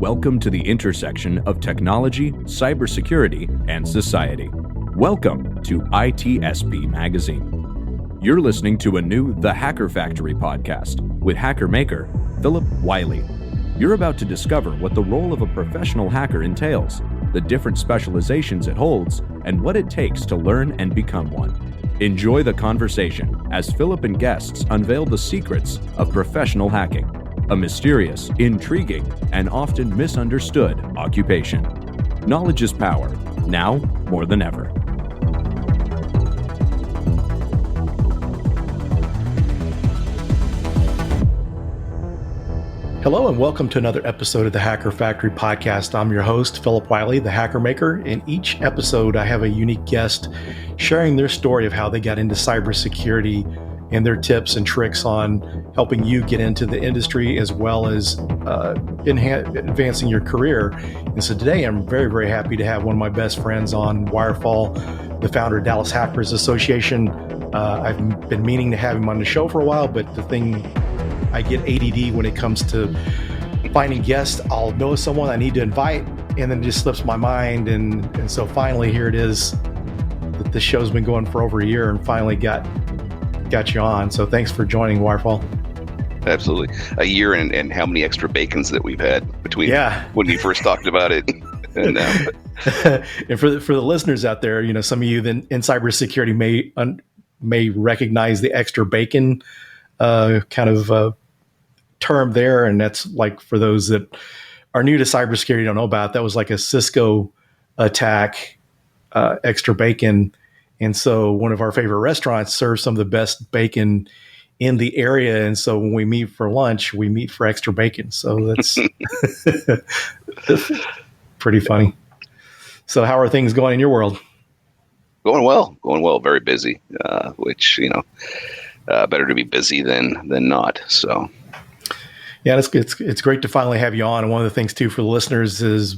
Welcome to the intersection of technology, cybersecurity, and society. Welcome to ITSP Magazine. You're listening to a new The Hacker Factory podcast with hacker maker Phillip Wylie. You're about to discover what the role of a professional hacker entails, the different specializations it holds, and what it takes to learn and become one. Enjoy the conversation as Phillip and guests unveil the secrets of professional hacking, a mysterious, intriguing, and often misunderstood occupation. Knowledge is power, now more than ever. Hello and welcome to another episode of the Hacker Factory podcast. I'm your host, Phillip Wylie, the hacker maker. In each episode, I have a unique guest sharing their story of how they got into cybersecurity and their tips and tricks on helping you get into the industry as well as advancing your career. And so today I'm very, very happy to have one of my best friends on, Wirefall, the founder of Dallas Hackers Association. I've been meaning to have him on the show for a while, but the thing, I get ADD when it comes to finding guests. I'll know someone I need to invite, and then it just slips my mind. And so finally, here it is. The show's been going for over a year, and finally got you on. So thanks for joining, Wirefall. Absolutely. A year and how many extra bacons that we've had between when we first talked about it and now. And for the listeners out there, you know, some of you in cybersecurity may recognize the extra bacon term there. And that's like, for those that are new to cybersecurity, don't know about, that was like a Cisco attack, extra bacon. And so one of our favorite restaurants serves some of the best bacon in the area. And so when we meet for lunch, we meet for extra bacon. So that's pretty funny. So how are things going in your world? Going well, very busy, which, you know, better to be busy than not. So, yeah, it's great to finally have you on. And one of the things too for the listeners is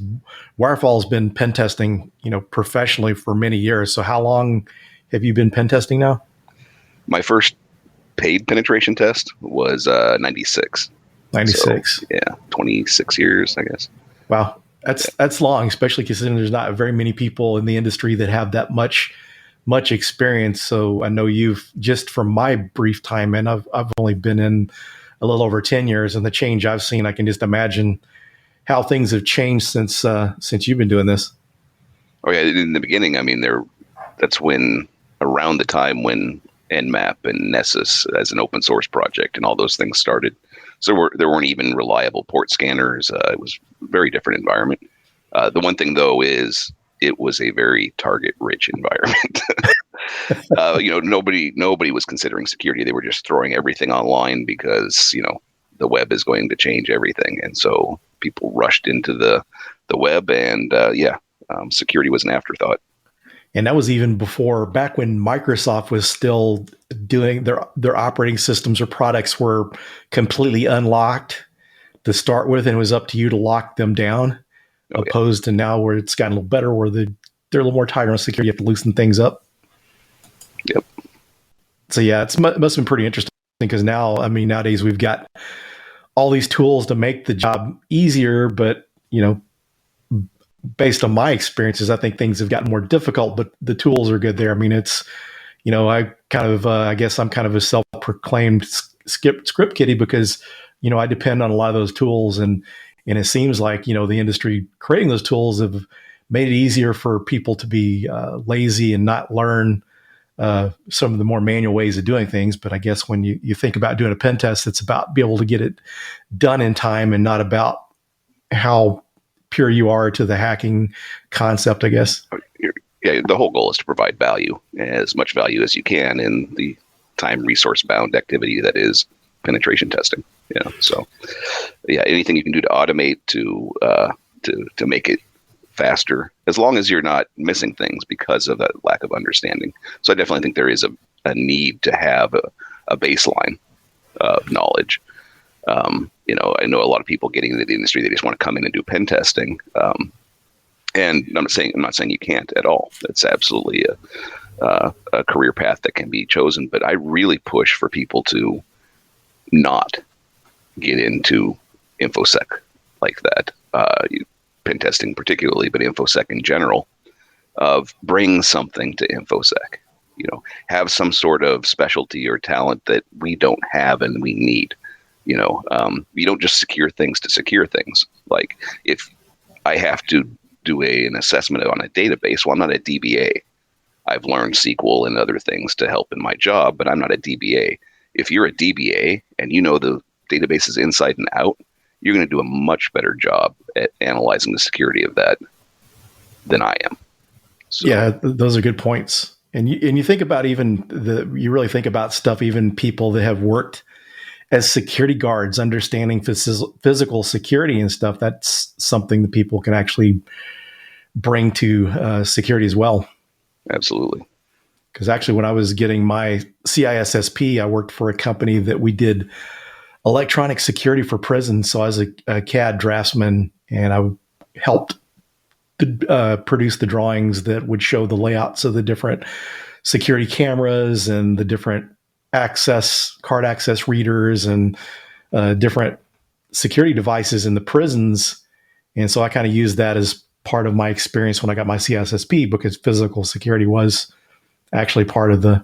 Wirefall has been pen testing, you know, professionally for many years. So how long have you been pen testing now? My first paid penetration test was 96. 96. So, yeah, 26 years, I guess. Wow, that's long, especially considering there's not very many people in the industry that have that much experience. So I know you've, just from my brief time, and I've only been in a little over 10 years, and the change I've seen, I can just imagine how things have changed since you've been doing this. Oh yeah, in the beginning, I mean, that's when, around the time when Nmap and Nessus as an open source project and all those things started. So there weren't even reliable port scanners. It was a very different environment. The one thing though is it was a very target-rich environment. You know, nobody was considering security. They were just throwing everything online because, you know, the web is going to change everything. And so people rushed into the web, and security was an afterthought. And that was even back when Microsoft was still doing their operating systems or products were completely unlocked to start with, and it was up to you to lock them down. Opposed to now, where it's gotten a little better, where they're a little more tighter on security. You have to loosen things up. Yep. So yeah, it must have been pretty interesting, because now, I mean, nowadays we've got all these tools to make the job easier, but, you know, based on my experiences, I think things have gotten more difficult, but the tools are good there. I mean, it's, you know, I guess I'm kind of a self-proclaimed script kiddie, because, you know, I depend on a lot of those tools, and it seems like, you know, the industry creating those tools have made it easier for people to be lazy and not learn some of the more manual ways of doing things. But I guess when you think about doing a pen test, it's about being able to get it done in time, and not about how pure you are to the hacking concept, I guess. Yeah, the whole goal is to provide value, as much value as you can, in the time resource bound activity that is penetration testing. You know, so yeah, anything you can do to automate to make it faster, as long as you're not missing things because of that lack of understanding. So I definitely think there is a need to have a baseline of knowledge. You know, I know a lot of people getting into the industry, they just want to come in and do pen testing. And I'm not saying you can't at all. That's absolutely a career path that can be chosen. But I really push for people to not get into InfoSec like that. pen testing particularly, but InfoSec in general, of bring something to InfoSec. Have some sort of specialty or talent that we don't have and we need. You don't just secure things to secure things. Like if I have to do an assessment on a database, well, I'm not a DBA. I've learned SQL and other things to help in my job, but I'm not a DBA. If you're a DBA and you know the databases inside and out, you're going to do a much better job at analyzing the security of that than I am. So, yeah, those are good points. And you think about you really think about stuff, even people that have worked as security guards, understanding physical security and stuff. That's something that people can actually bring to security as well. Absolutely. Because actually, when I was getting my CISSP, I worked for a company that we did electronic security for prisons. So I was a CAD draftsman, and I helped produce the drawings that would show the layouts of the different security cameras and the different card access readers and different security devices in the prisons. And so I kind of used that as part of my experience when I got my CISSP, because physical security was actually part of the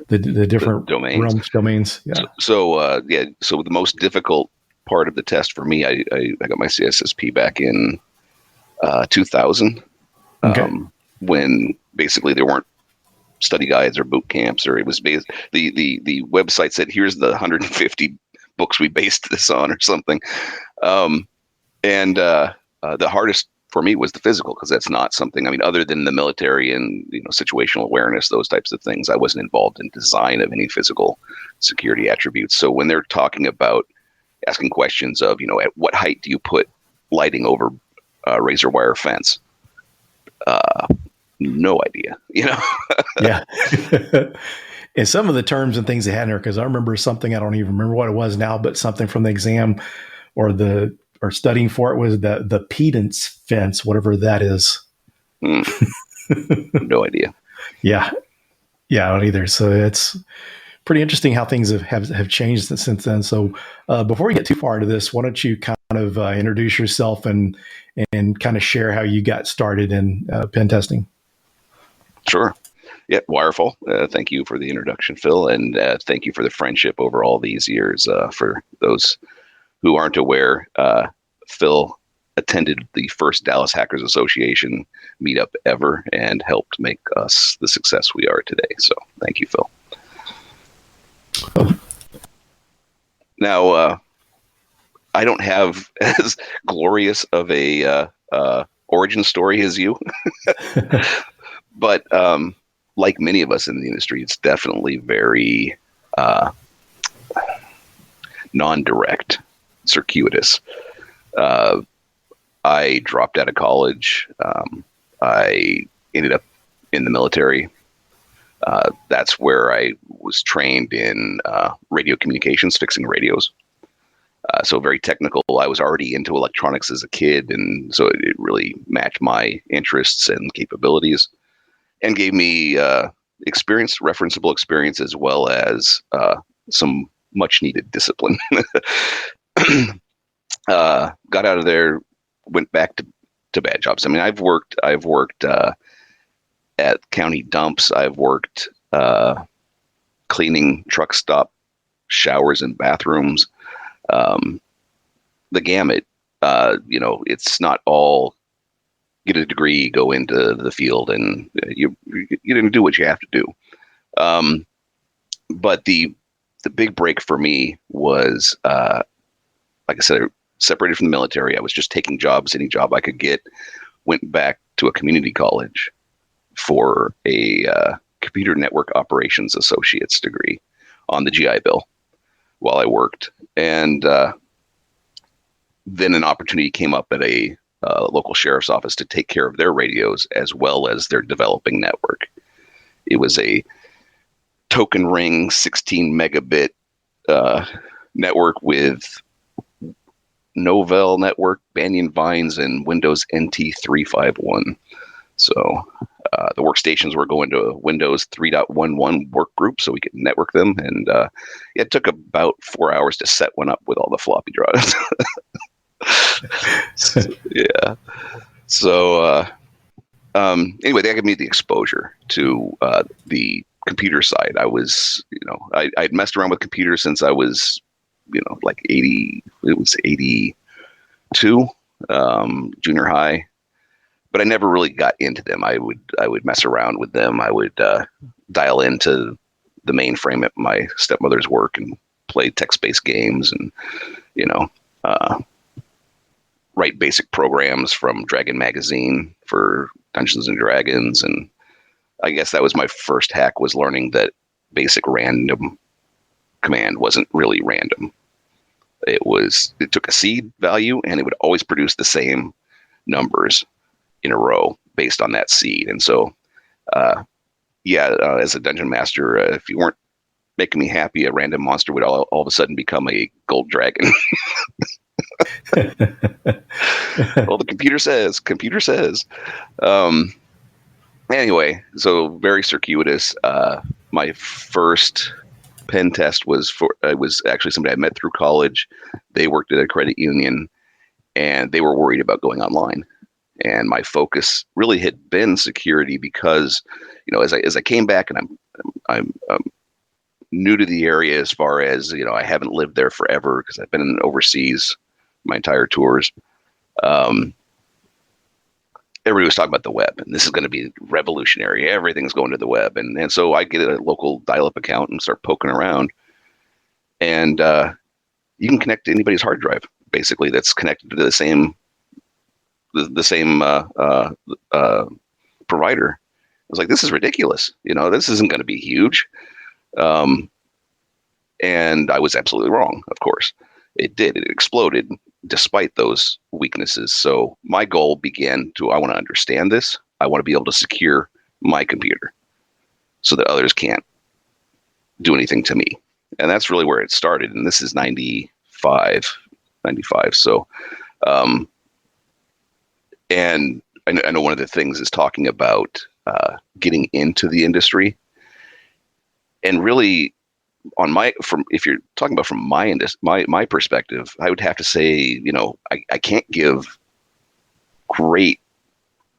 different domains. Yeah. So the most difficult part of the test for me, I got my CISSP back in 2000, when basically there weren't study guides or boot camps, or it was the website said, here's the 150 books we based this on or something. The hardest for me was the physical, because that's not something, other than the military and situational awareness, those types of things, I wasn't involved in design of any physical security attributes. So when they're talking about asking questions of, at what height do you put lighting over razor wire fence? No idea, Yeah. And some of the terms and things they had in there, because I remember something, I don't even remember what it was now, but something from the exam or studying for it was the pedance fence, whatever that is. No idea. Yeah. Yeah, I don't either. So it's pretty interesting how things have changed since then. So before we get too far into this, why don't you kind of introduce yourself and kind of share how you got started in pen testing? Sure. Yeah, Wirefall. Thank you for the introduction, Phil, and thank you for the friendship over all these years. For those who aren't aware, Phil attended the first Dallas Hackers Association meetup ever and helped make us the success we are today. So thank you, Phil. Now, I don't have as glorious of a origin story as you, but like many of us in the industry, it's definitely very non-direct, circuitous. I dropped out of college. I ended up in the military. That's where I was trained in radio communications, fixing radios. So very technical. I was already into electronics as a kid, and so it really matched my interests and capabilities, and gave me referenceable experience, as well as some much needed discipline. Got out of there, went back to bad jobs. I've worked at county dumps. I've worked cleaning truck stop showers and bathrooms. The gamut. It's not all get a degree, go into the field, and you didn't do what you have to do. But the big break for me was, like I said, I separated from the military. I was just taking jobs, any job I could get. Went back to a community college for a computer network operations associate's degree on the GI Bill while I worked. And then an opportunity came up at a local sheriff's office to take care of their radios as well as their developing network. It was a token ring 16 megabit network with Novell network, Banyan Vines, and Windows NT 351. So the workstations were going to a Windows 3.11 work group so we could network them. And it took about 4 hours to set one up with all the floppy drives. Yeah. So anyway, that gave me the exposure to the computer side. I was, I'd messed around with computers since I was, like 80. It was 82, junior high. But I never really got into them. I would mess around with them. I would dial into the mainframe at my stepmother's work and play text-based games, and write basic programs from Dragon Magazine for Dungeons and Dragons. And I guess that was my first hack, was learning that basic random command wasn't really random. It took a seed value and it would always produce the same numbers in a row based on that seed. And so, as a dungeon master, if you weren't making me happy, a random monster would all of a sudden become a gold dragon. Well, the computer says. Anyway, so very circuitous. My first pen test was actually somebody I met through college. They worked at a credit union, and they were worried about going online. And my focus really had been security because, as I came back, and I'm new to the area as far as, I haven't lived there forever because I've been overseas my entire tours. Everybody was talking about the web, and this is going to be revolutionary. Everything's going to the web. And so I get a local dial-up account and start poking around. And you can connect to anybody's hard drive, basically, that's connected to the same provider. I was like, this is ridiculous. This isn't going to be huge. And I was absolutely wrong, of course. It did. It exploded despite those weaknesses. So my goal began I want to understand this. I want to be able to secure my computer so that others can't do anything to me. And that's really where it started. And this is 95. So, and I know one of the things is talking about getting into the industry, and really if you're talking about from my perspective, I would have to say, I can't give great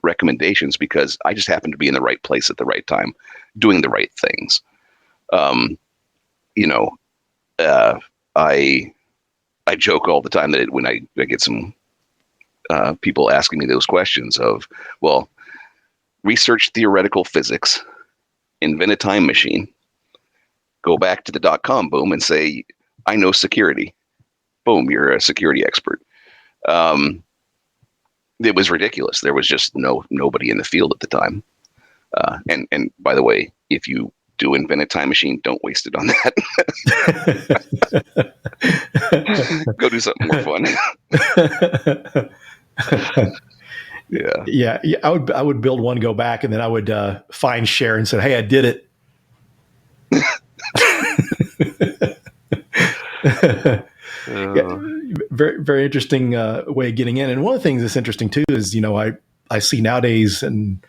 recommendations because I just happen to be in the right place at the right time, doing the right things. I joke all the time that when I get some people asking me those questions of, well, research theoretical physics, invent a time machine, go back to the .com boom and say, I know security. Boom, you're a security expert. It was ridiculous. There was just nobody in the field at the time. And by the way, if you do invent a time machine, don't waste it on that. Go do something more fun. Yeah. I would build one, go back, and then I would find share and say, hey, I did it. Very, very interesting way of getting in. And one of the things that's interesting too is, I see nowadays, and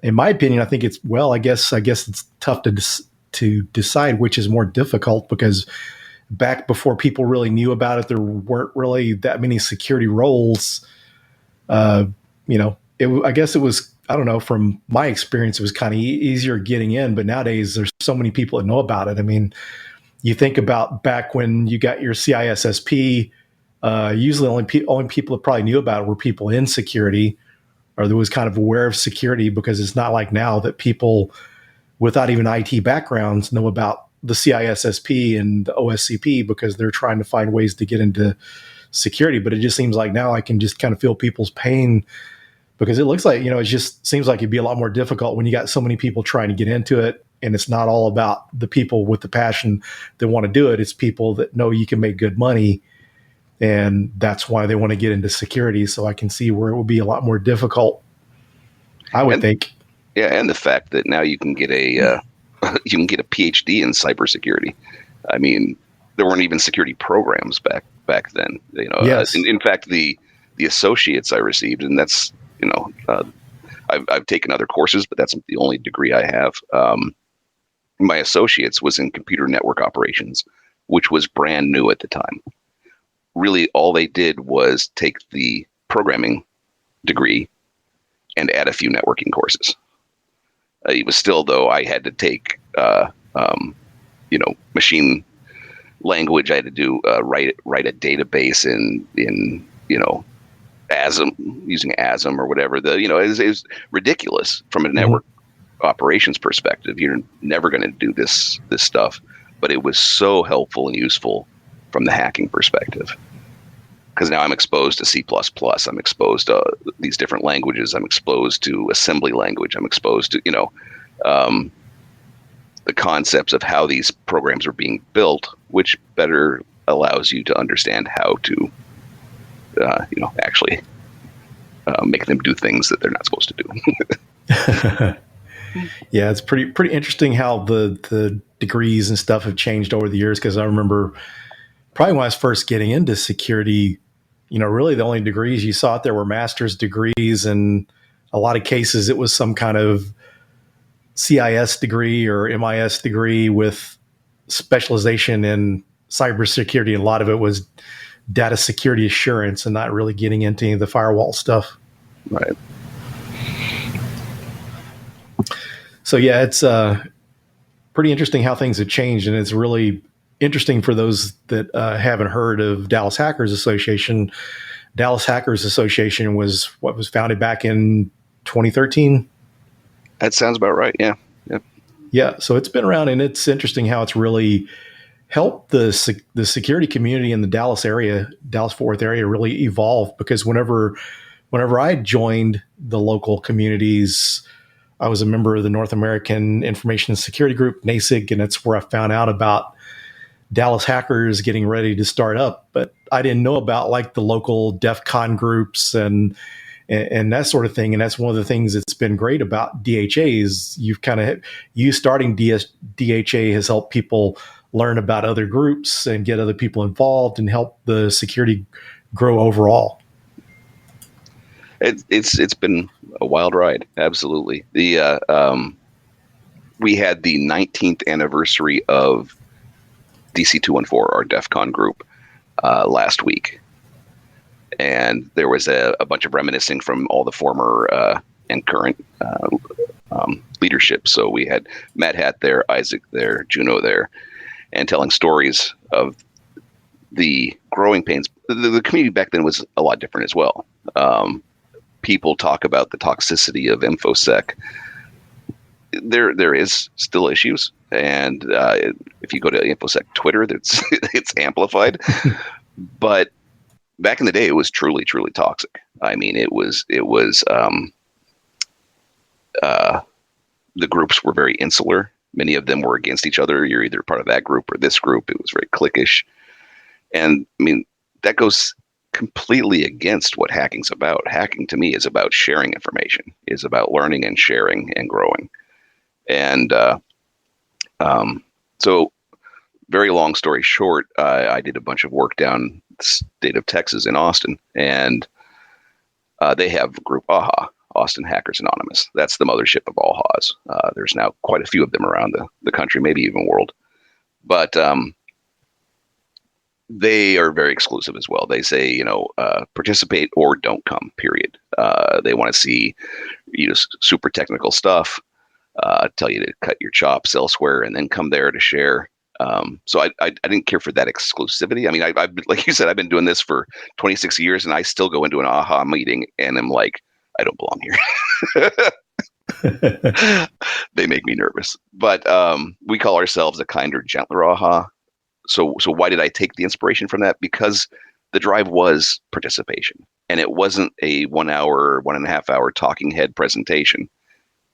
in my opinion, I think it's, I guess it's tough to decide which is more difficult, because back before people really knew about it, there weren't really that many security roles. I guess it was, I don't know, from my experience, it was kind of easier getting in, but nowadays there's so many people that know about it. I mean, you think about back when you got your CISSP, usually only people that probably knew about it were people in security, or that was kind of aware of security, because it's not like now that people without even IT backgrounds know about the CISSP and the OSCP because they're trying to find ways to get into security. But it just seems like now I can just kind of feel people's pain, because it looks like, it just seems like it'd be a lot more difficult when you got so many people trying to get into it. And it's not all about the people with the passion that want to do it. It's people that know you can make good money, and that's why they want to get into security. So I can see where it would be a lot more difficult, I would think. Yeah, and the fact that now you can get a PhD in cybersecurity. I mean, there weren't even security programs back then. Yes. In fact, the associates I received, and that's I've taken other courses, but that's the only degree I have. My associates was in computer network operations, which was brand new at the time. really all they did was take the programming degree and add a few networking courses. It was still, though, I had to take, machine language. I had to do write a database in ASM, using ASM or whatever. It was ridiculous from a network operations perspective. You're never going to do this stuff, but it was so helpful and useful from the hacking perspective. Because now I'm exposed to C++, I'm exposed to these different languages, I'm exposed to assembly language, I'm exposed to, the concepts of how these programs are being built, which better allows you to understand how to, actually make them do things that they're not supposed to do. Yeah, it's pretty interesting how the degrees and stuff have changed over the years, because I remember probably when I was first getting into security, really the only degrees you saw out there were master's degrees, and a lot of cases it was some kind of CIS degree or MIS degree with specialization in cybersecurity. And a lot of it was data security assurance and not really getting into any of the firewall stuff. Right. So yeah, it's pretty interesting how things have changed, and it's really interesting for those that haven't heard of Dallas Hackers Association. Dallas Hackers Association was founded back in 2013. That sounds about right. Yeah. Yep. Yeah. So it's been around, and it's interesting how it's really helped the security community in the Dallas-Fort Worth area really evolve, because whenever I joined the local communities, I was a member of the North American Information Security Group, NASIG, and it's where I found out about Dallas Hackers getting ready to start up. But I didn't know about like the local DEF CON groups and that sort of thing. And that's one of the things that's been great about DHA is you starting DHA has helped people learn about other groups and get other people involved and help the security grow overall. It's been a wild ride. Absolutely. We had the 19th anniversary of DC214, our DEF CON group, last week. And there was a bunch of reminiscing from all the former and current leadership. So we had Matt Hatt there, Isaac there, Juno there, and telling stories of the growing pains. The community back then was a lot different as well. People talk about the toxicity of InfoSec. There is still issues, and if you go to InfoSec Twitter, it's amplified. But back in the day, it was truly, truly toxic. I mean, it was. The groups were very insular. Many of them were against each other. You're either part of that group or this group. It was very cliquish, and I mean that goes completely against what hacking's about. Hacking to me is about sharing information, is about learning and sharing and growing. And so very long story short, I did a bunch of work down the state of Texas in Austin, and they have a group, AHA, Austin Hackers Anonymous. That's the mothership of all HAs. There's now quite a few of them around the country, maybe even world. But they are very exclusive as well. They say, participate or don't come, period. They want to see super technical stuff, tell you to cut your chops elsewhere and then come there to share. So I didn't care for that exclusivity. I mean, I've like you said, I've been doing this for 26 years and I still go into an AHA meeting and I'm like, I don't belong here. They make me nervous, but we call ourselves a kinder, gentler AHA. So why did I take the inspiration from that? Because the drive was participation, and it wasn't a 1 hour, 1.5 hour talking head presentation.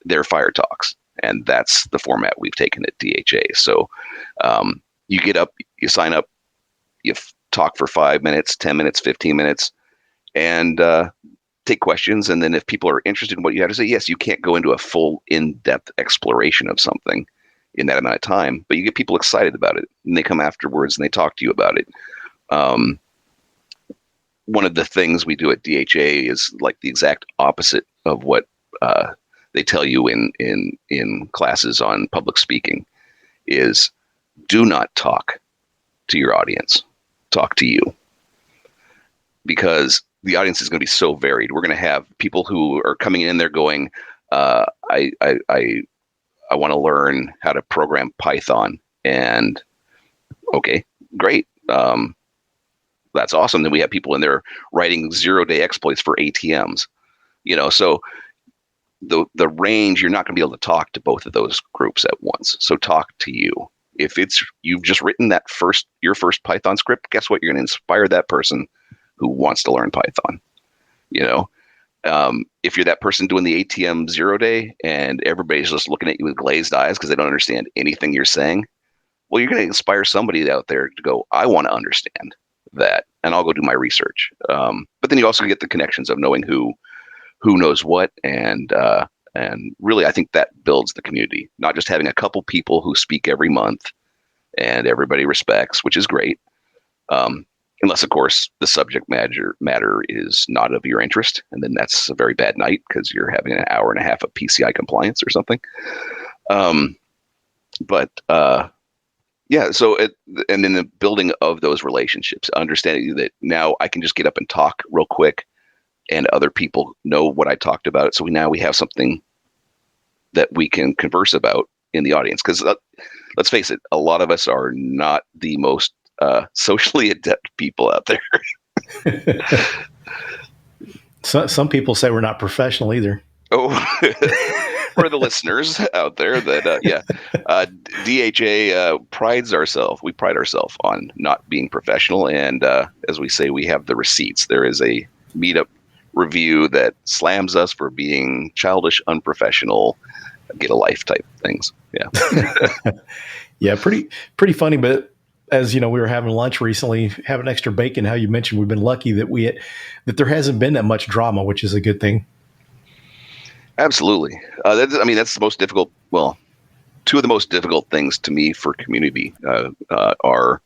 They're fire talks, and that's the format we've taken at DHA. So you get up, you sign up, you talk for 5 minutes, 10 minutes, 15 minutes, and take questions. And then if people are interested in what you have to say, yes, you can't go into a full in-depth exploration of something in that amount of time, but you get people excited about it, and they come afterwards and they talk to you about it. One of the things we do at DHA is like the exact opposite of what they tell you in classes on public speaking is do not talk to your audience, talk to you. because the audience is going to be so varied. We're going to have people who are coming in there going, I want to learn how to program Python, and okay, great. That's awesome. Then we have people in there writing 0-day exploits for ATMs, so the range, you're not going to be able to talk to both of those groups at once. So talk to you. If you've just written your first Python script, guess what? You're going to inspire that person who wants to learn Python. If you're that person doing the ATM 0-day and everybody's just looking at you with glazed eyes because they don't understand anything you're saying, well, you're going to inspire somebody out there to go, I want to understand that, and I'll go do my research. But then you also get the connections of knowing who knows what, and really, I think that builds the community. Not just having a couple people who speak every month and everybody respects, which is great. Unless, of course, the subject matter is not of your interest, and then that's a very bad night because you're having an hour and a half of PCI compliance or something. Yeah. So, and then the building of those relationships, understanding that now I can just get up and talk real quick, and other people know what I talked about. So now we have something that we can converse about in the audience. Because let's face it, a lot of us are not the most socially adept people out there. So, some people say we're not professional either. Oh, for the listeners out there, that DHA we pride ourselves on not being professional, and as we say, we have the receipts. There is a meetup review that slams us for being childish, unprofessional, get a life type things. Yeah. Yeah, pretty funny. But as you know, we were having lunch recently, having extra bacon. How you mentioned we've been lucky that there hasn't been that much drama, which is a good thing. Absolutely. That's the most difficult. Well, two of the most difficult things to me for community are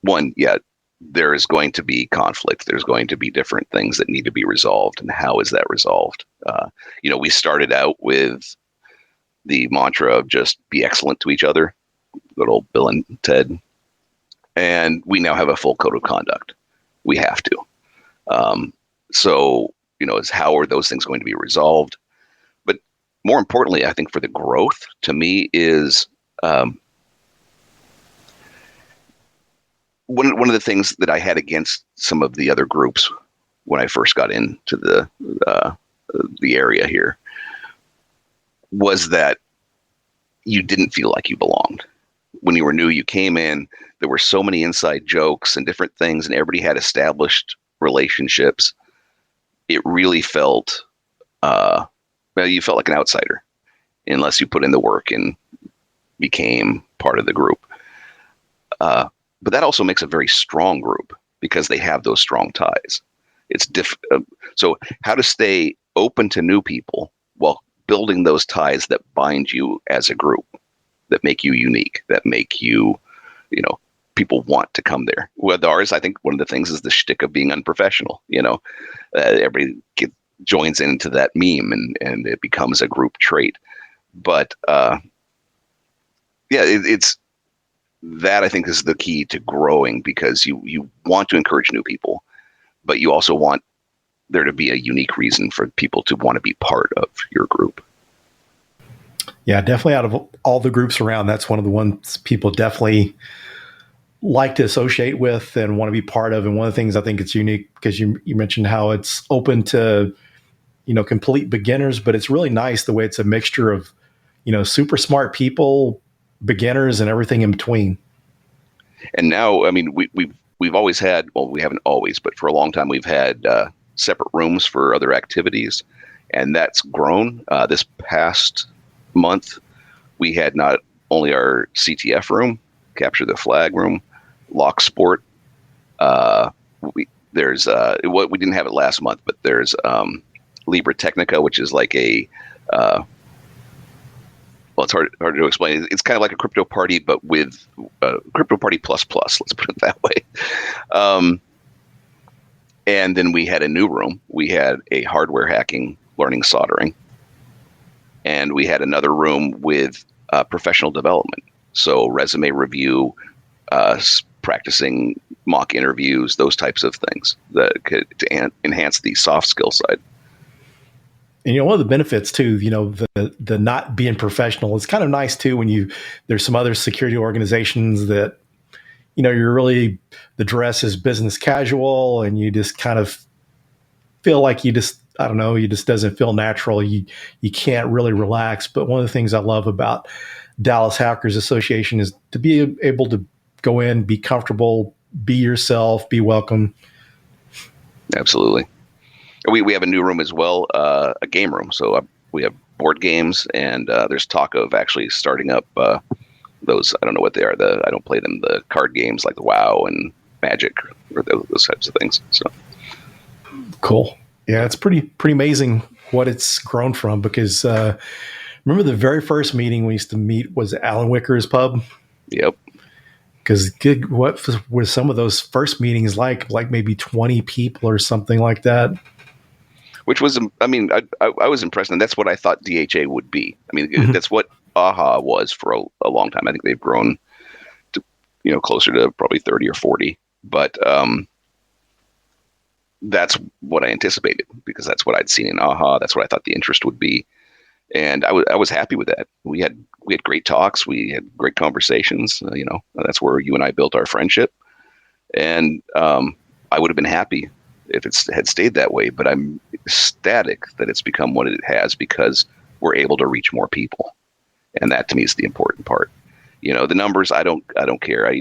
one, there is going to be conflict. There's going to be different things that need to be resolved, and how is that resolved? We started out with the mantra of just be excellent to each other, good old Bill and Ted, and we now have a full code of conduct. We have to. So is how are those things going to be resolved? But more importantly, I think for the growth, to me, is one of the things that I had against some of the other groups when I first got into the area here was that you didn't feel like you belonged. When you were new, you came in, there were so many inside jokes and different things, and everybody had established relationships. It really felt, you felt like an outsider unless you put in the work and became part of the group. But that also makes a very strong group because they have those strong ties. It's so how to stay open to new people while building those ties that bind you as a group, that make you unique, that make you, people want to come there. With ours, I think one of the things is the shtick of being unprofessional. Everybody joins into that meme, and it becomes a group trait. But it's that I think is the key to growing, because you want to encourage new people, but you also want there to be a unique reason for people to want to be part of your group. Yeah, definitely. Out of all the groups around, that's one of the ones people definitely like to associate with and want to be part of. And one of the things I think it's unique, because you mentioned how it's open to, complete beginners, but it's really nice the way it's a mixture of, super smart people, beginners, and everything in between. And now, we've always had, well, we haven't always, but for a long time, we've had separate rooms for other activities, and that's grown. This past month, we had not only our CTF room, Capture the Flag room, Lock Sport. There's what we didn't have it last month, but there's Libra Technica, which is like a it's hard to explain. It's kind of like a crypto party, but with crypto party plus. Let's put it that way. And then we had a new room. We had a hardware hacking, learning soldering, and we had another room with professional development. So resume review, practicing mock interviews, those types of things that could to enhance the soft skill side. And one of the benefits too, the not being professional, it's kind of nice too when there's some other security organizations that, you're really, the dress is business casual and you just kind of feel like it just doesn't feel natural. You can't really relax. But one of the things I love about Dallas Hackers Association is to be able to go in, be comfortable, be yourself, be welcome. Absolutely. We have a new room as well, a game room. So we have board games, and there's talk of actually starting up those. I don't know what they are. I don't play them. The card games like the WoW and Magic or those types of things. So cool. Yeah, it's pretty amazing what it's grown from. Because remember the very first meeting we used to meet was Alan Wicker's pub. Yep. Because what were some of those first meetings like maybe 20 people or something like that? Which was, I was impressed, and that's what I thought DHA would be. That's what AHA was for a long time. I think they've grown to, closer to probably 30 or 40. But that's what I anticipated, because that's what I'd seen in AHA. That's what I thought the interest would be, and I was happy with that. We had great talks. We had great conversations. That's where you and I built our friendship, and I would have been happy if it had stayed that way, but I'm ecstatic that it's become what it has, because we're able to reach more people, and that to me is the important part. The numbers, I don't care.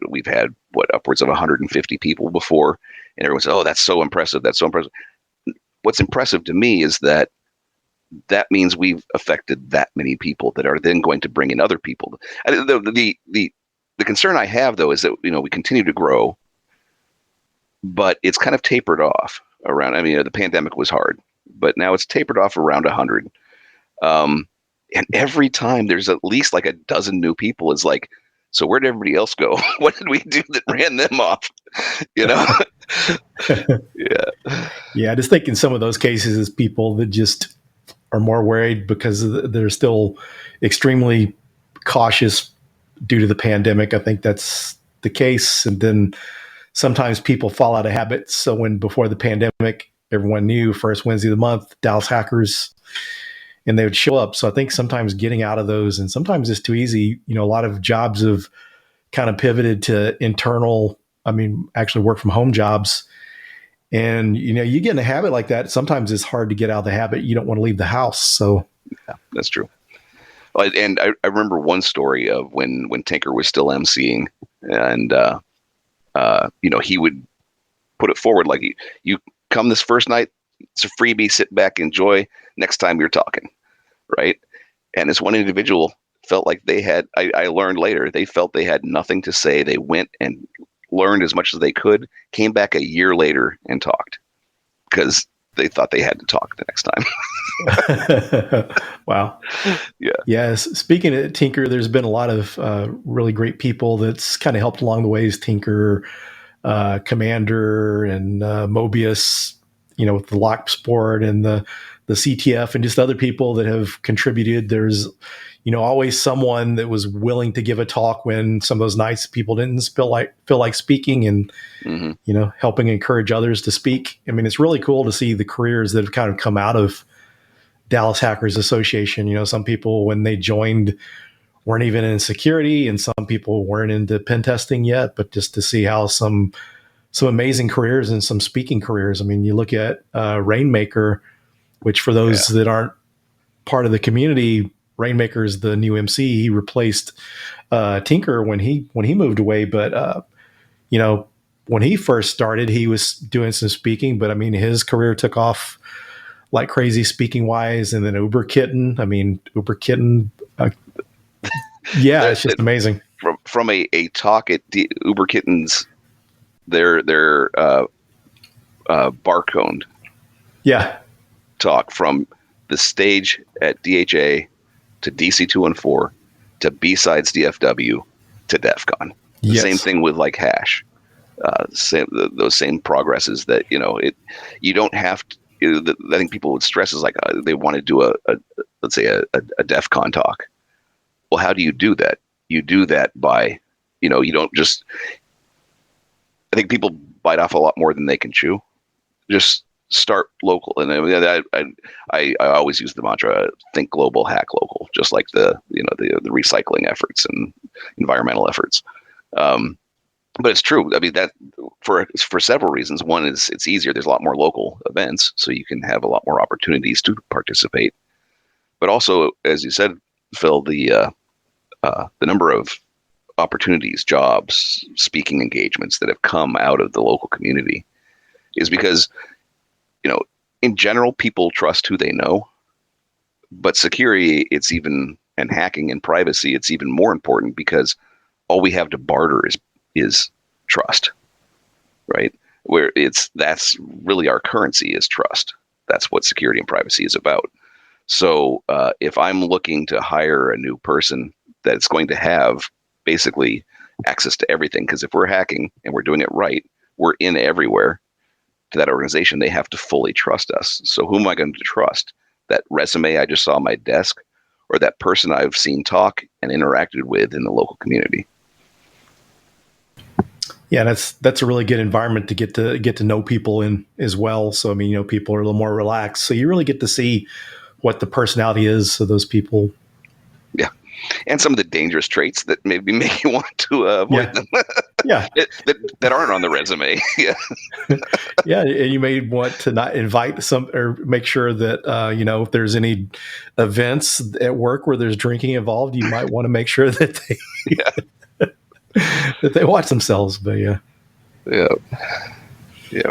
We've had upwards of 150 people before, and everyone says, "Oh, that's so impressive. That's so impressive." What's impressive to me is that means we've affected that many people that are then going to bring in other people. The concern I have though is that we continue to grow, but it's kind of tapered off around. The pandemic was hard, but now it's tapered off around 100. And every time there's at least like a dozen new people, it's like, so where did everybody else go? What did we do that ran them off? Yeah. Yeah. I just think in some of those cases is people that just are more worried because they're still extremely cautious due to the pandemic. I think that's the case. And then sometimes people fall out of habit. So before the pandemic, everyone knew first Wednesday of the month, Dallas Hackers, and they would show up. So I think sometimes getting out of those, and sometimes it's too easy. A lot of jobs have kind of pivoted to internal, actually work from home jobs. And, you get in a habit like that. Sometimes it's hard to get out of the habit. You don't want to leave the house. So yeah, that's true. And I remember one story of when Tinker was still emceeing, and, he would put it forward like, you come this first night, it's a freebie, sit back, enjoy. Next time you're talking, right? And this one individual felt like I learned later, they felt they had nothing to say. They went and learned as much as they could, came back a year later and talked, because they thought they had to talk the next time. Wow. Yeah. Yes. Speaking of Tinker, there's been a lot of really great people that's kind of helped along the ways. Tinker, Commander, and Mobius, with the Lock Sport and the CTF, and just other people that have contributed. There's, always someone that was willing to give a talk when some of those nights people didn't feel like speaking, and, helping encourage others to speak. It's really cool to see the careers that have kind of come out of Dallas Hackers Association. Some people, when they joined, weren't even in security, and some people weren't into pen testing yet, but just to see how some amazing careers and some speaking careers. You look at Rainmaker, which for those that aren't part of the community, Rainmaker is the new MC. He replaced Tinker when he moved away. But when he first started, he was doing some speaking. But his career took off like crazy speaking wise. And then Uber Kitten. Yeah, it's just amazing. From a talk at Uber Kittens, their barcode talk from the stage at DHA to DC214 to B-Sides DFW to DEF CON. Yes. Same thing with like Hash. Those same progresses that, you don't have to, I think people would stress is like they want to do let's say a DEF CON talk. Well, how do you do that? You do that by, you don't just, I think people bite off a lot more than they can chew. Just start local, and I always use the mantra: think global, hack local. Just like the recycling efforts and environmental efforts. But it's true. I mean, that for several reasons. One is it's easier. There's a lot more local events, so you can have a lot more opportunities to participate. But also, as you said, Phil, the number of opportunities, jobs, speaking engagements that have come out of the local community is because, in general, people trust who they know. But security, and hacking and privacy, it's even more important because all we have to barter is trust, right? That's really our currency is trust. That's what security and privacy is about. So if I'm looking to hire a new person that's going to have basically access to everything, because if we're hacking and we're doing it right, we're in everywhere to that organization, they have to fully trust us. So who am I going to trust? That resume I just saw on my desk, or that person I've seen talk and interacted with in the local community? Yeah, that's a really good environment to get to know people in as well. So I mean, people are a little more relaxed. So you really get to see what the personality is of those people. Yeah, and some of the dangerous traits that maybe make you want to avoid them. Yeah, that aren't on the resume. Yeah, yeah, and you may want to not invite some or make sure that if there's any events at work where there's drinking involved, you might want to make sure that they. Yeah. that they watch themselves, but yeah,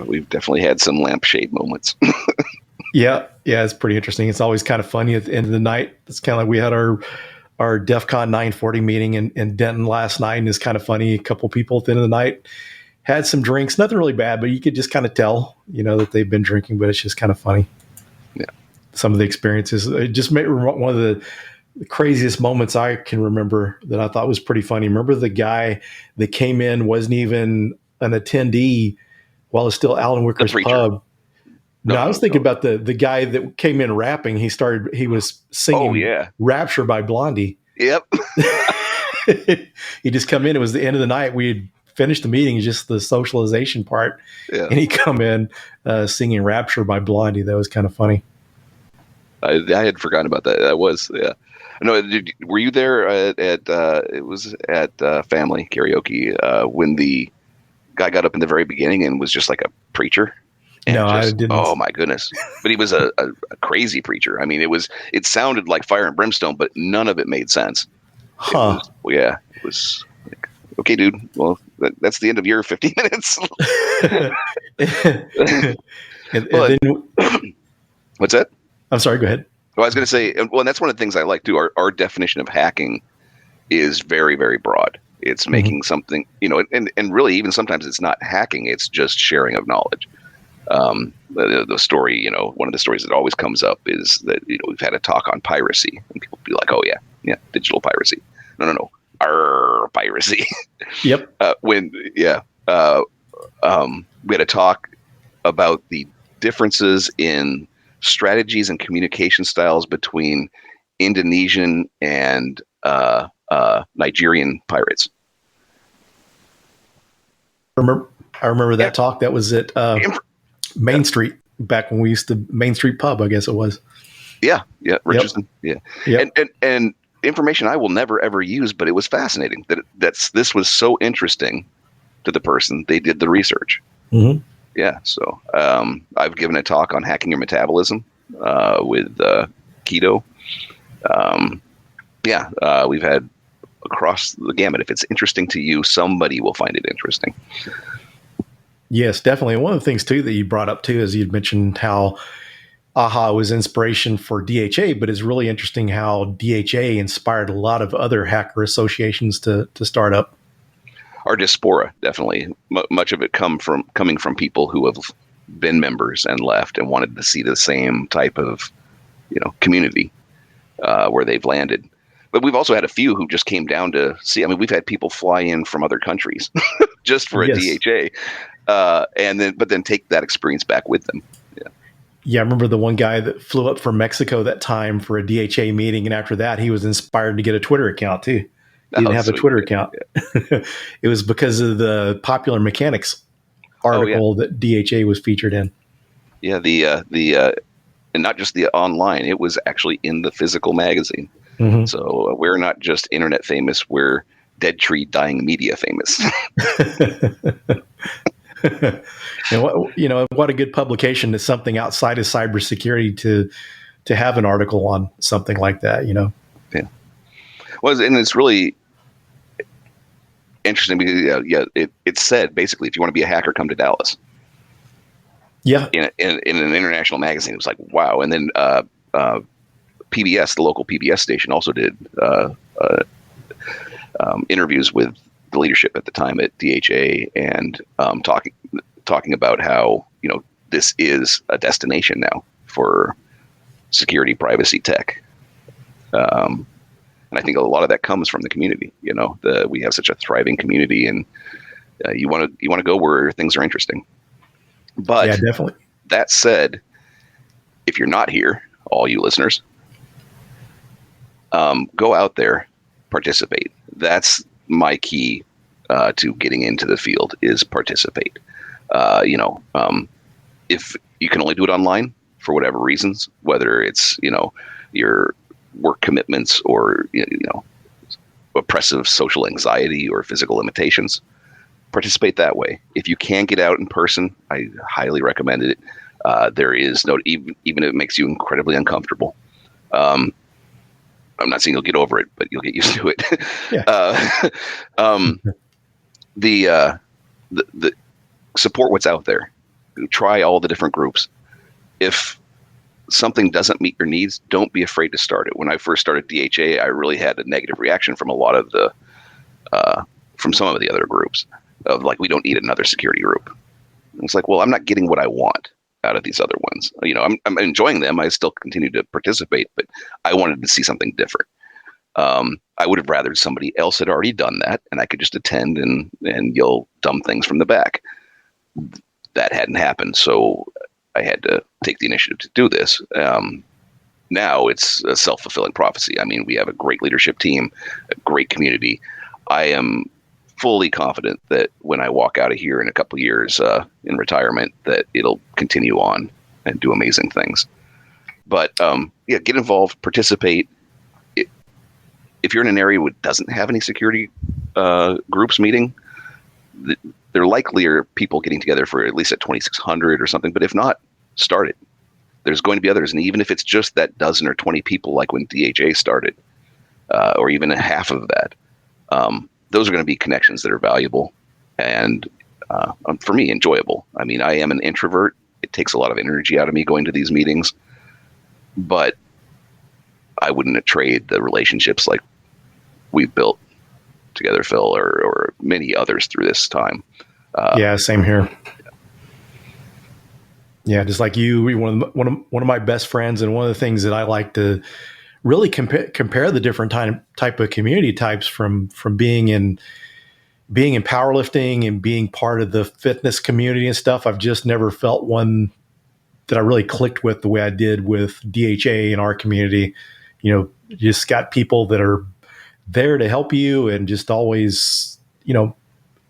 we've definitely had some lampshade moments. yeah, it's pretty interesting. It's always kind of funny at the end of the night. It's kind of like we had our DEF CON 940 meeting in Denton last night, and it's kind of funny. A couple people at the end of the night had some drinks, nothing really bad, but you could just kind of tell, that they've been drinking, but it's just kind of funny. Yeah, some of the experiences. It just made one of the craziest moments I can remember that I thought was pretty funny. Remember the guy that came in, wasn't even an attendee while it's still Alan Wicker's pub. No, I was thinking about the guy that came in rapping. He was singing Rapture by Blondie. Yep. He just come in. It was the end of the night. We had finished the meeting, just the socialization part. Yeah. And he come in singing Rapture by Blondie. That was kind of funny. I had forgotten about that. That was, yeah. No, were you there at it was at family karaoke when the guy got up in the very beginning and was just like a preacher? No, I didn't. Oh my goodness! But he was a crazy preacher. I mean, it sounded like fire and brimstone, but none of it made sense. Huh? It was like, okay, dude. Well, that's the end of your 15 minutes. What's that? I'm sorry. Go ahead. Well, I was going to say, and that's one of the things I like too. Our definition of hacking is very, very broad. It's making something, and really even sometimes it's not hacking. It's just sharing of knowledge. The story, one of the stories that always comes up is that, we've had a talk on piracy and people be like, oh yeah, digital piracy. No. Our piracy. Yep. We had a talk about the differences in strategies and communication styles between Indonesian and Nigerian pirates. I remember that talk. That was at Main Street, back when we used to Main Street Pub, I guess it was. Yeah, Richardson. Yep. And information I will never ever use, but it was fascinating this was so interesting to the person. They did the research. Mm-hmm. Yeah, so I've given a talk on hacking your metabolism with keto. We've had across the gamut. If it's interesting to you, somebody will find it interesting. Yes, definitely. And one of the things too that you brought up too is you'd mentioned how AHA was inspiration for DHA, but it's really interesting how DHA inspired a lot of other hacker associations to start up. Our diaspora, definitely. Much of it coming from people who have been members and left and wanted to see the same type of, community where they've landed. But we've also had a few who just came down to see. I mean, we've had people fly in from other countries just for a DHA, but then take that experience back with them. Yeah, I remember the one guy that flew up from Mexico that time for a DHA meeting, and after that, he was inspired to get a Twitter account too. He didn't have a Twitter account. It was because of the Popular Mechanics article that DHA was featured in. Yeah, and not just the online, it was actually in the physical magazine. Mm-hmm. So we're not just internet famous, we're dead tree dying media famous. And what a good publication is something outside of cybersecurity to have an article on something like that, Yeah. Well, and it's really interesting because it said basically, if you want to be a hacker, come to Dallas. Yeah. In an international magazine, it was like, wow. And then PBS, the local PBS station, also did interviews with the leadership at the time at DHA, and talking about how this is a destination now for security, privacy, tech. And I think a lot of that comes from the community. We have such a thriving community, and you want to go where things are interesting. But yeah, definitely. That said, if you're not here, all you listeners, go out there, participate. That's my key to getting into the field, is participate. If you can only do it online for whatever reasons, whether it's your work commitments or oppressive social anxiety or physical limitations, participate that way. If you can get out in person, I highly recommend it. There is no, even if it makes you incredibly uncomfortable. I'm not saying you'll get over it, but you'll get used to it. Yeah. The support what's out there. Try all the different groups. If something doesn't meet your needs, don't be afraid to start it. When I first started DHA, I really had a negative reaction from a lot of from some of the other groups of like, we don't need another security group. And it's like, well, I'm not getting what I want out of these other ones. I'm enjoying them. I still continue to participate, but I wanted to see something different. I would have rather somebody else had already done that, and I could just attend and yell dumb things from the back. That hadn't happened, so I had to take the initiative to do this. Now it's a self-fulfilling prophecy. I mean, we have a great leadership team, a great community. I am fully confident that when I walk out of here in a couple of years in retirement, that it'll continue on and do amazing things. But get involved, participate. If you're in an area that doesn't have any security groups meeting, there likely are people getting together for at least at 2600 or something. But if not, start it. There's going to be others. And even if it's just that dozen or 20 people like when DHA started, or even a half of that, those are going to be connections that are valuable and, for me, enjoyable. I mean, I am an introvert. It takes a lot of energy out of me going to these meetings, but I wouldn't trade the relationships like we've built together, Phil, or many others through this time. Yeah, same here. Yeah, just like you, one of my best friends, and one of the things that I like to really compare the different type of community types from being in powerlifting and being part of the fitness community and stuff. I've just never felt one that I really clicked with the way I did with DHA in our community. You just got people that are there to help you, and just always,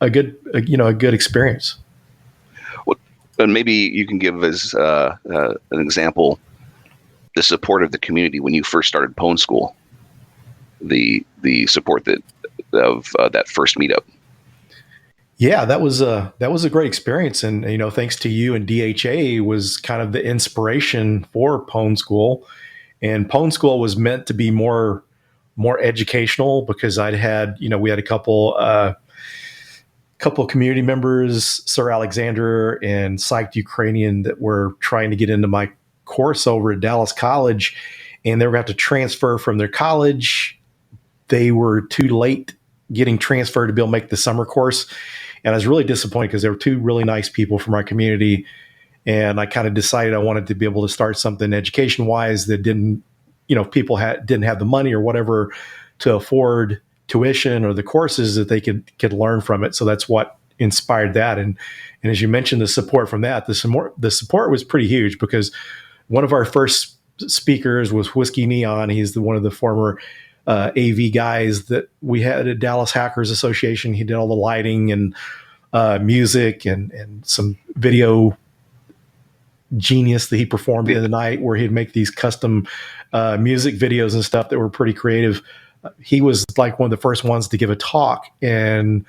a good experience. Well, and maybe you can give as an example the support of the community when you first started Pwn School, the support of that first meetup. Yeah, that was a great experience, and thanks to you and DHA was kind of the inspiration for Pwn School. And Pwn School was meant to be more educational, because we had a couple community members, Sir Alexander and Psyched Ukrainian, that were trying to get into my course over at Dallas College, and they were going to have to transfer from their college. They were too late getting transferred to be able to make the summer course. And I was really disappointed, because they were two really nice people from our community. And I kind of decided I wanted to be able to start something education-wise that didn't have the money or whatever to afford tuition or the courses that they could learn from it. So that's what inspired that. And as you mentioned, the support from that, the support was pretty huge, because one of our first speakers was Whiskey Neon. He's one of the former AV guys that we had at Dallas Hackers Association. He did all the lighting and music and some video genius that he performed in the night, where he'd make these custom music videos and stuff that were pretty creative. He was like one of the first ones to give a talk, and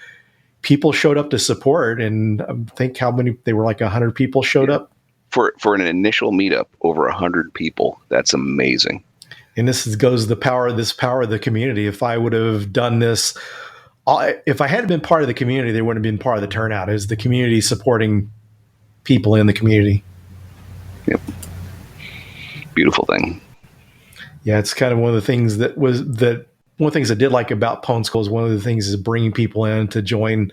people showed up to support. And I think how many, they were like 100 people showed up for an initial meetup, over 100 people. That's amazing. And goes the power of the community. If I would have done this, if I hadn't been part of the community, they wouldn't have been part of the turnout. Is the community supporting people in the community? Yep. Beautiful thing. Yeah, it's kind of one of the things that one of the things I did like about Pwn School is one of the things is bringing people in to join.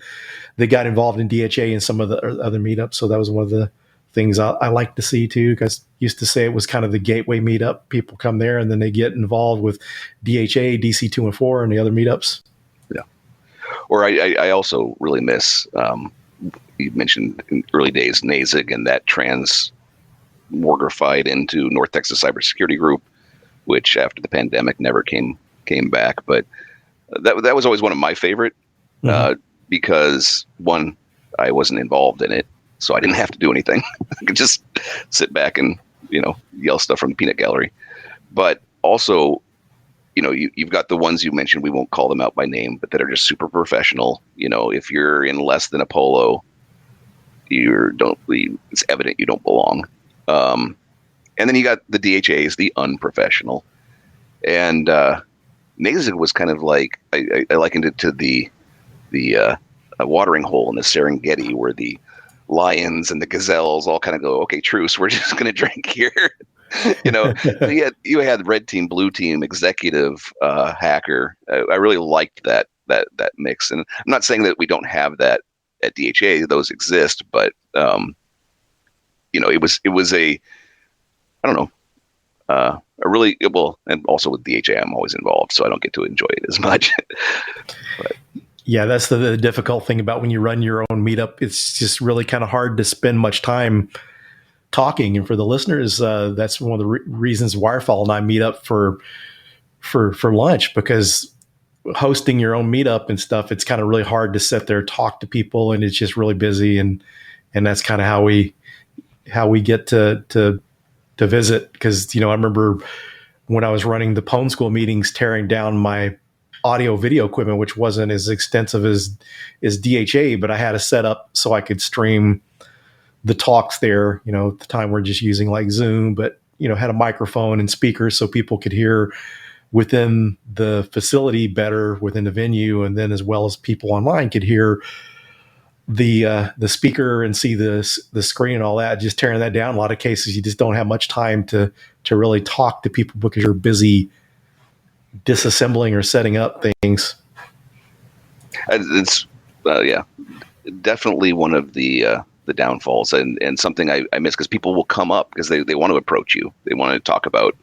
They got involved in DHA and some of the other meetups. So that was one of the things I like to see too, because used to say it was kind of the gateway meetup. People come there and then they get involved with DHA, DC 2 and 4 and the other meetups. Yeah. Or I also really miss, you mentioned in early days, NASIG, and that mortified into North Texas Cybersecurity Group, which after the pandemic never came back. But that was always one of my favorite, because one, I wasn't involved in it, so I didn't have to do anything. I could just sit back and, yell stuff from the peanut gallery. But also, you've got the ones you mentioned, we won't call them out by name, but that are just super professional. If you're in less than a polo, it's evident you don't belong. And then you got the DHAs, the unprofessional. And NASIG was kind of like, I likened it to the watering hole in the Serengeti, where the lions and the gazelles all kind of go, okay, truce, we're just going to drink here. You had red team, blue team, executive, hacker. I really liked that mix. And I'm not saying that we don't have that at DHA; those exist, but it was a, I don't know, a really well, and also with DHA, I'm always involved, so I don't get to enjoy it as much. But, yeah, that's the difficult thing about when you run your own meetup. It's just really kind of hard to spend much time talking. And for the listeners, that's one of the reasons Wirefall and I meet up for lunch, because hosting your own meetup and stuff, it's kind of really hard to sit there, talk to people, and it's just really busy. And that's kind of how we get to visit. Because, I remember when I was running the Pwn School meetings, tearing down my audio video equipment, which wasn't as extensive as DHA, but I had a setup so I could stream the talks there. At the time we're just using like Zoom, but had a microphone and speakers so people could hear within the facility better within the venue, and then as well as people online could hear the speaker and see the screen and all that. Just tearing that down, a lot of cases you just don't have much time to really talk to people because you're busy disassembling or setting up things. It's definitely one of the downfalls, and something I miss, because people will come up because they want to approach you. They want to talk about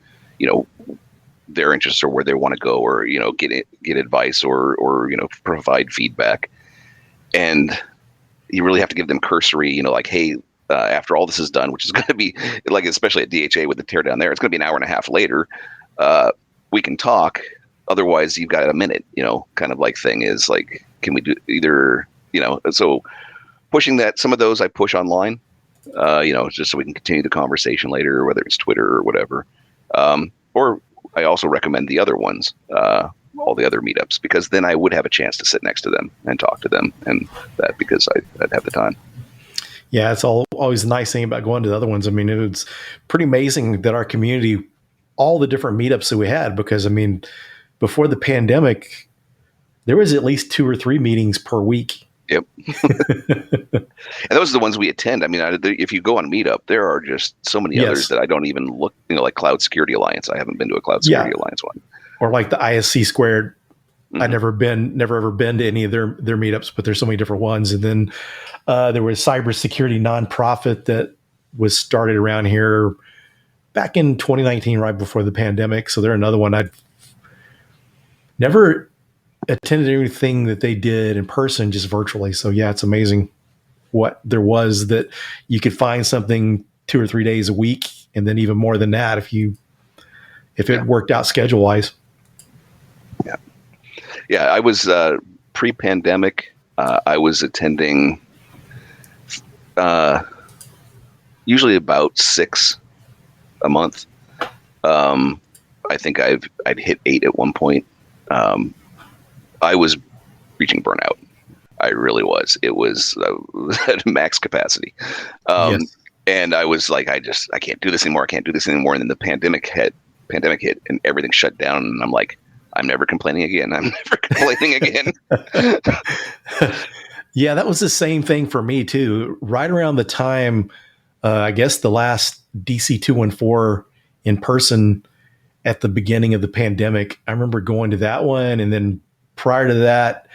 their interests or where they want to go, or get advice or provide feedback, and you really have to give them cursory, like, hey, after all this is done, which is going to be like, especially at DHA with the tear down there, it's going to be an hour and a half later. We can talk. Otherwise, you've got a minute, kind of like thing is like, can we do either, so pushing that, some of those I push online, just so we can continue the conversation later, whether it's Twitter or whatever. Or I also recommend the other ones, all the other meetups, because then I would have a chance to sit next to them and talk to them, and that because I'd have the time. Yeah, it's always a nice thing about going to the other ones. I mean, it's pretty amazing that our community, all the different meetups that we had, because before the pandemic, there was at least 2 or 3 meetings per week. Yep. And those are the ones we attend. I mean, if you go on Meetup, there are just so many others that I don't even look, like Cloud Security Alliance. I haven't been to a Cloud Security Alliance one. Or like the ISC Squared. I've never ever been to any of their meetups, but there's so many different ones. And then there was cybersecurity nonprofit that was started around here back in 2019, right before the pandemic. So they're another one. I'd never attended anything that they did in person, just virtually. So yeah, it's amazing what there was, that you could find something 2 or 3 days a week, and then even more than that if it worked out schedule wise. Yeah, I was pre-pandemic. I was attending usually about 6 a month. I think I'd hit 8 at one point. I was reaching burnout. I really was. It was at max capacity. Yes. And I was like, I can't do this anymore. I can't do this anymore. And then the pandemic hit and everything shut down. And I'm like, I'm never complaining again. I'm never complaining again. Yeah, that was the same thing for me too. Right around the time, I guess the last DC 214 in person at the beginning of the pandemic, I remember going to that one. And then prior to that,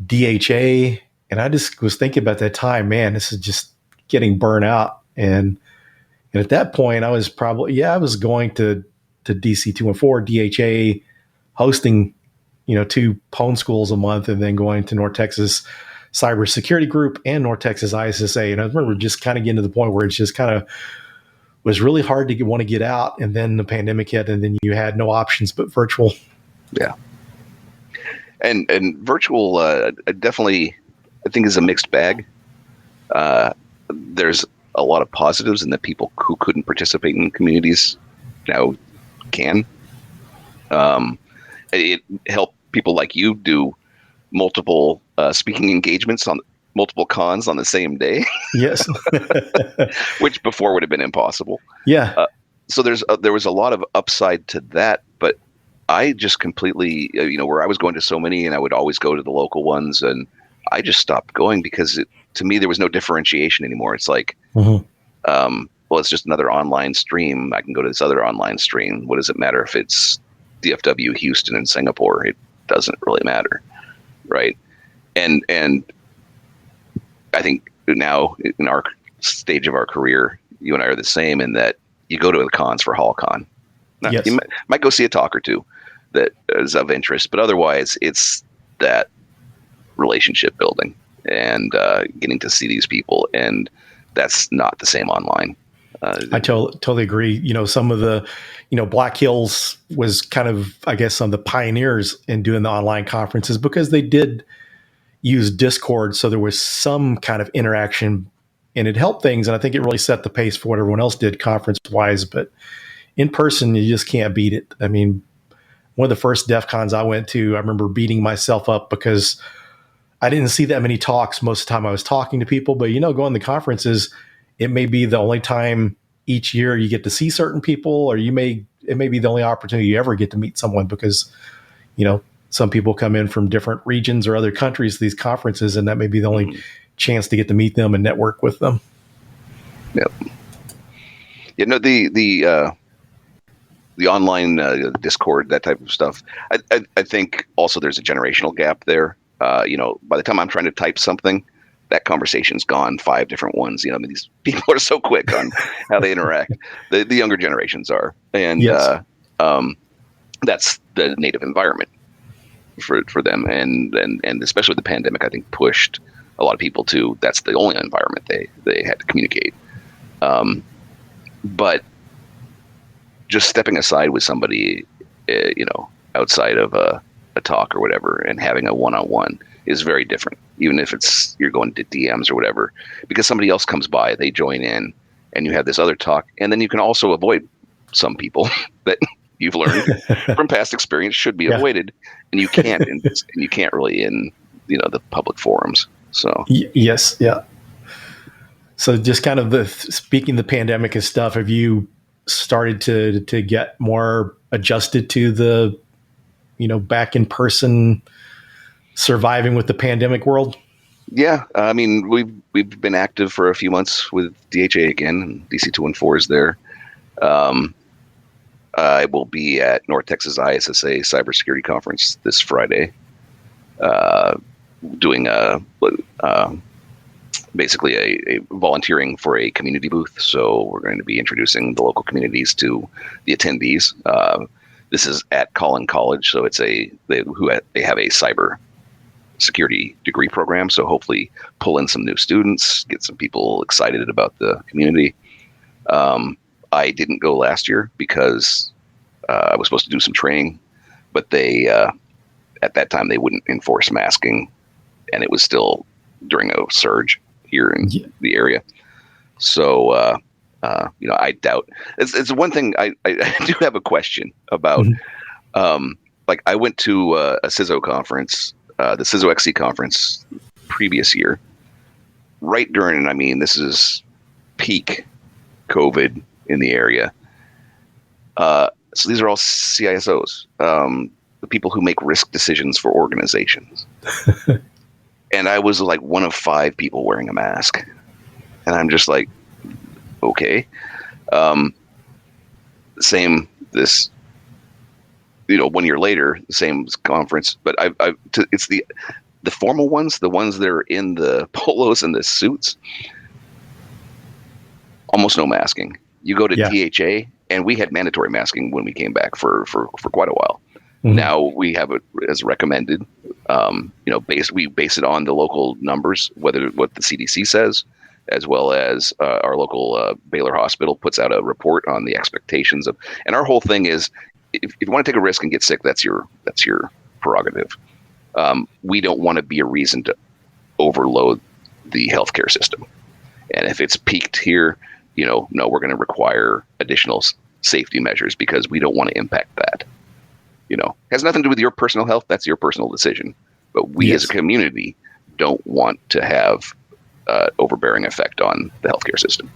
DHA. And I just was thinking about that time, man, this is just getting burnt out. And at that point, I was I was going to DC 214, DHA, hosting, 2 pwn schools a month, and then going to North Texas Cybersecurity Group and North Texas ISSA. And I remember just kind of getting to the point where it's just kind of was really hard to want to get out. And then the pandemic hit, and then you had no options but virtual. Yeah. And virtual definitely, I think, is a mixed bag. There's a lot of positives in that people who couldn't participate in communities now can. It helped people like you do multiple speaking engagements on multiple cons on the same day. Yes. Which before would have been impossible. Yeah. So there was a lot of upside to that, but I just completely, where I was going to so many and I would always go to the local ones, and I just stopped going because to me, there was no differentiation anymore. It's like, well, it's just another online stream. I can go to this other online stream. What does it matter if it's DFW, Houston, and Singapore? It doesn't really matter. Right. And I think now in our stage of our career, you and I are the same in that you go to the cons for HallCon. Now, yes. You might go see a talk or two that is of interest, but otherwise it's that relationship building and getting to see these people. And that's not the same online. I totally agree. Some of the, Black Hills was kind of, I guess, some of the pioneers in doing the online conferences because they did use Discord. So there was some kind of interaction and it helped things. And I think it really set the pace for what everyone else did conference wise, but in person, you just can't beat it. I mean, one of the first DEF CONs I went to, I remember beating myself up because I didn't see that many talks. Most of the time I was talking to people, but going to conferences, it may be the only time each year you get to see certain people, or it may be the only opportunity you ever get to meet someone because, some people come in from different regions or other countries to these conferences, and that may be the only chance to get to meet them and network with them. Yep. The online Discord, that type of stuff. I think also there's a generational gap there. By the time I'm trying to type something, that conversation's gone 5 different ones. These people are so quick on how they interact. The younger generations are, and yes. That's the native environment for them. And especially the pandemic, I think pushed a lot of people to. That's the only environment they had to communicate. But just stepping aside with somebody, outside of a talk or whatever, and having a one-on-one is very different. Even if you're going to DMs or whatever, because somebody else comes by, they join in, and you have this other talk, and then you can also avoid some people that you've learned from past experience should be avoided, and you can't, and you can't really in the public forums. So yes, yeah. So just kind of speaking the pandemic and stuff, have you started to get more adjusted to the back in person surviving with the pandemic world? Yeah, I mean we've been active for a few months with DHA again, and DC 214 is there. I will be at North Texas ISSA Cybersecurity Conference this Friday, doing basically a volunteering for a community booth. So we're going to be introducing the local communities to the attendees. This is at Collin College, so they have a cyber security degree program. So hopefully pull in some new students, get some people excited about the community. I didn't go last year because I was supposed to do some training, but they at that time they wouldn't enforce masking, and it was still during a surge. here in the area. So, I doubt it's one thing I do have a question about. Like I went to a CISO conference, the CISO XC conference previous year, right during, this is peak COVID in the area. So these are all CISOs, the people who make risk decisions for organizations. And I was like one of 5 people wearing a mask. And I'm just like, okay. Same this, 1 year later, the same conference, but it's the formal ones, the ones that are in the polos and the suits, almost no masking. You go to DHA, and we had mandatory masking when we came back for quite a while. Mm-hmm. Now we have it as recommended. We base it on the local numbers, what the CDC says, as well as our local Baylor Hospital puts out a report on the expectations of. And our whole thing is, if you want to take a risk and get sick, that's your prerogative. We don't want to be a reason to overload the healthcare system. And if it's peaked here, no, we're going to require additional safety measures because we don't want to impact that. Has nothing to do with your personal health. That's your personal decision. But we as a community don't want to have overbearing effect on the healthcare system.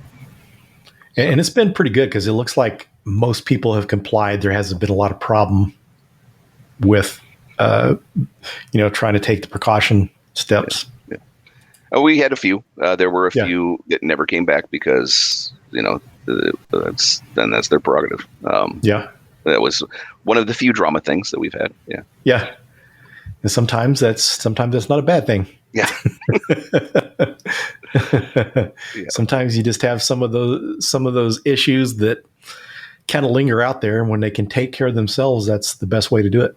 And it's been pretty good because it looks like most people have complied. There hasn't been a lot of problem with, trying to take the precaution steps. Yeah. We had a few. There were a few that never came back because, that's their prerogative. That was one of the few drama things that we've had. Yeah. Yeah. And sometimes that's not a bad thing. Yeah. Sometimes you just have some of those issues that kind of linger out there, and when they can take care of themselves, that's the best way to do it.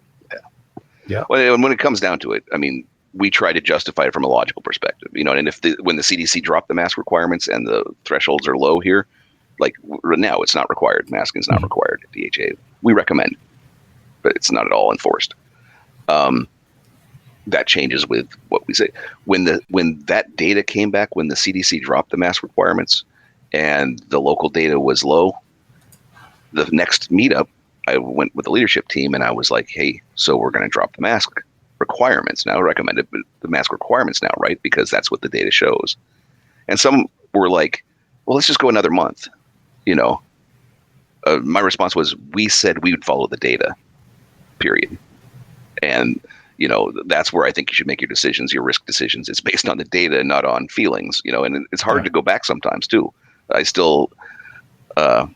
Yeah. Well, and when it comes down to it, we try to justify it from a logical perspective, and when the CDC dropped the mask requirements and the thresholds are low here, like now it's not required. Masking is not required at DHA. We recommend, but it's not at all enforced. That changes with what we say. When that data came back, when the CDC dropped the mask requirements and the local data was low, the next meetup, I went with the leadership team and I was like, hey, so we're going to drop the mask requirements now, recommended the mask requirements now, right? Because that's what the data shows. And some were like, well, let's just go another month. My response was, we said we would follow the data, period. And that's where I think you should make your decisions, your risk decisions. It's based on the data, not on feelings, and it's hard to go back sometimes too. I still haven't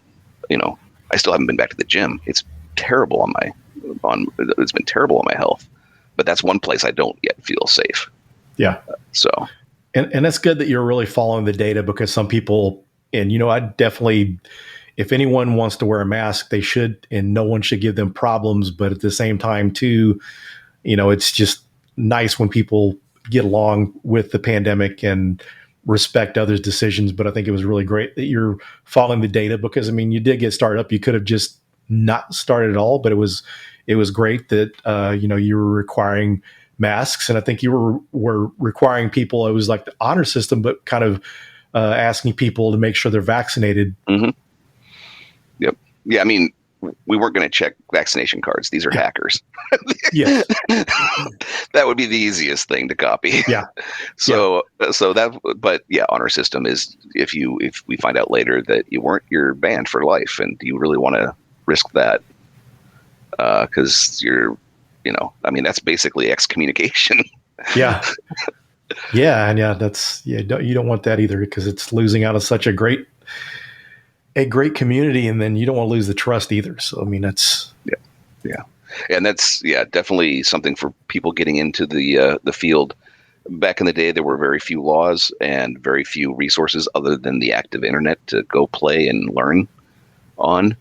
been back to the gym. It's terrible it's been terrible on my health, but that's one place I don't yet feel safe. Yeah. And that's good that you're really following the data, because some people, and I definitely, if anyone wants to wear a mask, they should, and no one should give them problems. But at the same time too, it's just nice when people get along with the pandemic and respect others' decisions. But I think it was really great that you're following the data, because you did get started up. You could have just not started at all, but it was great that you were requiring masks, and I think you were requiring people. It was like the honor system, but kind of asking people to make sure they're vaccinated. Mm-hmm. Yep. Yeah. We weren't going to check vaccination cards. These are hackers. Yes. That would be the easiest thing to copy. Yeah. But honor system is, if we find out later that you weren't, you're banned for life. And do you really want to risk that? Cause you're, that's basically excommunication. Yeah. Yeah. And you don't want that either, because it's losing out of such a great community, and then you don't want to lose the trust either. So, that's. Yeah. And that's, definitely something for people getting into the field. Back in the day, there were very few laws and very few resources other than the active internet to go play and learn on.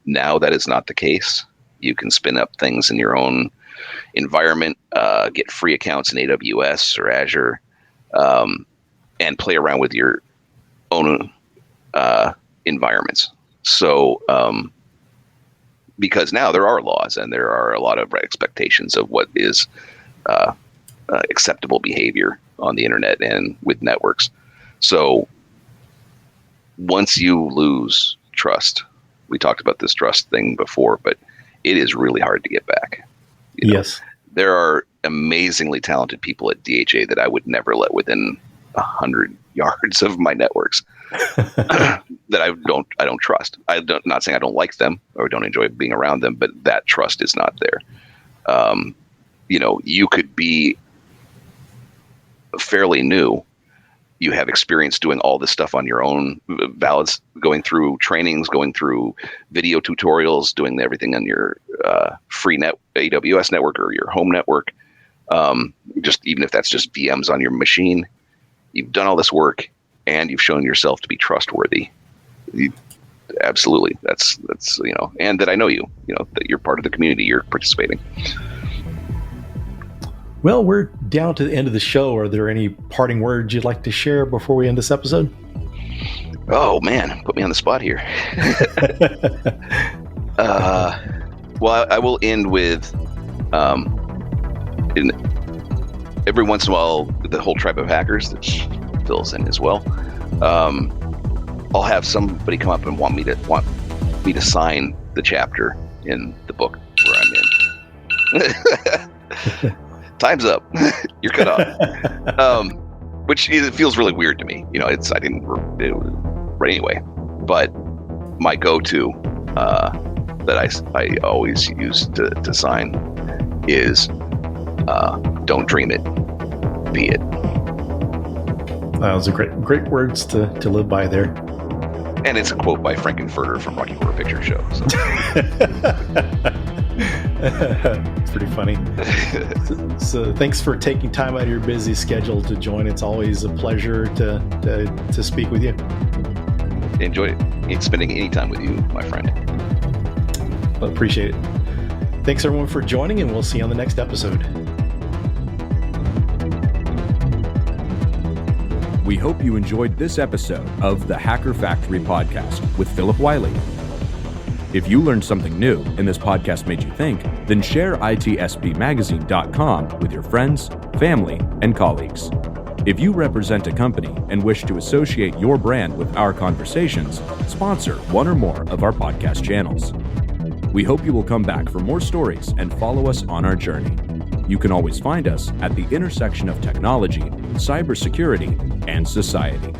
Now that is not the case. You can spin up things in your own environment, get free accounts in AWS or Azure, and play around with your own environments. So, because now there are laws and there are a lot of expectations of what is acceptable behavior on the internet and with networks. So once you lose trust, we talked about this trust thing before, but it is really hard to get back. Yes. There are amazingly talented people at DHA that I would never let within 100 yards of my networks that I don't trust. Not saying I don't like them or don't enjoy being around them, but that trust is not there. You could be fairly new. You have experience doing all this stuff on your own, valids, going through trainings, going through video tutorials, doing everything on your free AWS network or your home network. Just even if that's just VMs on your machine, you've done all this work and you've shown yourself to be trustworthy. Absolutely. That's and that I know you, that you're part of the community, you're participating. Well, we're down to the end of the show. Are there any parting words you'd like to share before we end this episode? Oh man, put me on the spot here. Well, I will end with, every once in a while, the whole tribe of hackers that fills in as well. I'll have somebody come up and want me to sign the chapter in the book where I'm in. Time's up. You're cut off. Which feels really weird to me. I didn't write anyway. But my go-to that I always use to sign is don't dream it, be it. Those are great words to live by there. And it's a quote by Frankenfurter from Rocky Horror Picture Show. So. It's pretty funny. So thanks for taking time out of your busy schedule to join. It's always a pleasure to speak with you. Enjoy spending any time with you, my friend. Well, appreciate it. Thanks everyone for joining, and we'll see you on the next episode. We hope you enjoyed this episode of the Hacker Factory podcast with Phillip Wylie. If you learned something new and this podcast made you think, then share itspmagazine.com with your friends, family, and colleagues. If you represent a company and wish to associate your brand with our conversations, sponsor one or more of our podcast channels. We hope you will come back for more stories and follow us on our journey. You can always find us at the intersection of technology, cybersecurity, and society.